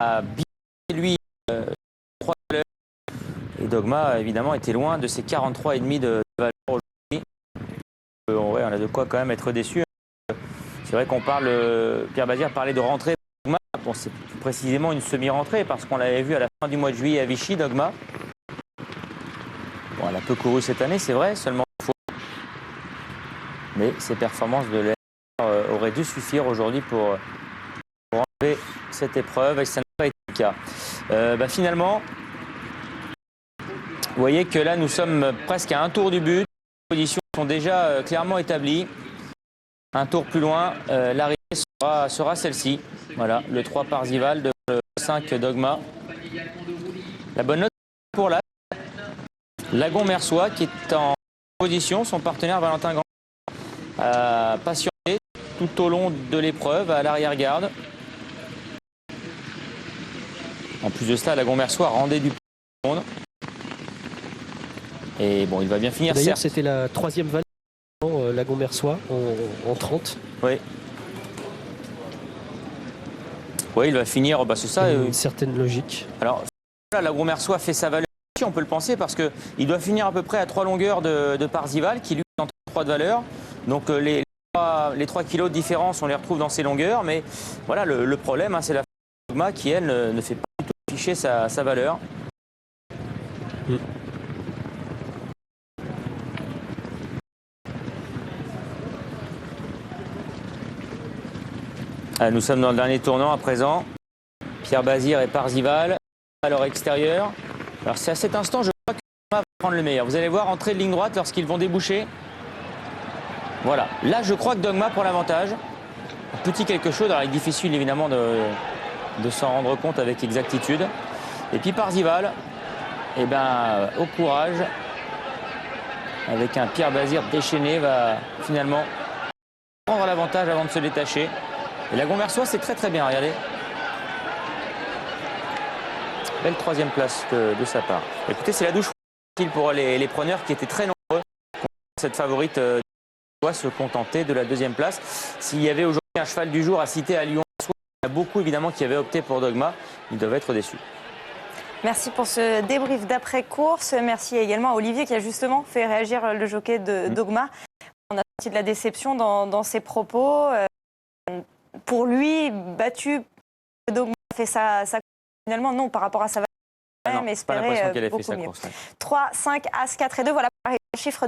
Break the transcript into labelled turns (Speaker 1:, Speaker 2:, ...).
Speaker 1: a bien lui 3 valeurs. Et Dogma, évidemment, était loin de ses 43,5 de valeur aujourd'hui. Ouais, on a de quoi quand même être déçu. C'est vrai qu'on parle, Pierre Bazir parlait de rentrée Dogma. Bon, c'est précisément une semi-rentrée parce qu'on l'avait vu à la fin du mois de juillet à Vichy, Dogma. Bon, elle a peu couru cette année, c'est vrai, seulement une fois. Mais ses performances de l'année auraient dû suffire aujourd'hui pour enlever cette épreuve et ça n'a pas été le cas. Finalement, vous voyez que là, nous sommes presque à un tour du but. Les positions sont déjà clairement établies. Un tour plus loin, l'arrivée sera celle-ci. Voilà, le 3 Parzival de le 5 Dogma. La bonne note pour Lagon Mersois qui est en position. Son partenaire Valentin Grand a patienté tout au long de l'épreuve à l'arrière-garde. En plus de cela, Lagon Mersois rendait du monde. Et bon, il va bien finir.
Speaker 2: D'ailleurs, c'était la 3e valeur, Lagon Mersois, en 30.
Speaker 1: Oui. Oui, il va finir, c'est ça.
Speaker 2: Une certaine logique.
Speaker 1: Alors, là, Lagon Mersois fait sa valeur, on peut le penser, parce qu'il doit finir à peu près à 3 longueurs de Parzival, qui lui est en 3 de valeur. Donc, les 3 kilos de différence, on les retrouve dans ces longueurs. Mais voilà, le problème, c'est la Dogma qui, elle, ne fait pas du tout afficher sa valeur. Nous sommes dans le dernier tournant à présent. Pierre Bazir et Parzival à leur extérieur. Alors c'est à cet instant, je crois que Dogma va prendre le meilleur. Vous allez voir entrer de ligne droite lorsqu'ils vont déboucher. Voilà. Là, je crois que Dogma prend l'avantage. Un petit quelque chose. Alors il est difficile évidemment de s'en rendre compte avec exactitude. Et puis Parzival, au courage, avec un Pierre Bazir déchaîné, va finalement prendre l'avantage avant de se détacher. Et Lagon Mersois, c'est très très bien, regardez. Belle 3e place de sa part. Écoutez, c'est la douche pour les preneurs qui étaient très nombreux. Cette favorite doit se contenter de la 2e place. S'il y avait aujourd'hui un cheval du jour à citer à Lyon, il y a beaucoup évidemment qui avaient opté pour Dogma. Ils doivent être déçus.
Speaker 3: Merci pour ce débrief d'après-course. Merci également à Olivier qui a justement fait réagir le jockey de Dogma. On a senti de la déception dans ses propos. Pour lui, battu, Dogma a fait sa course. Finalement, non, par rapport à sa valeur,
Speaker 1: Pas l'impression qu'elle ait fait sa course.
Speaker 3: 3, 5, As, 4 et 2, voilà le chiffre.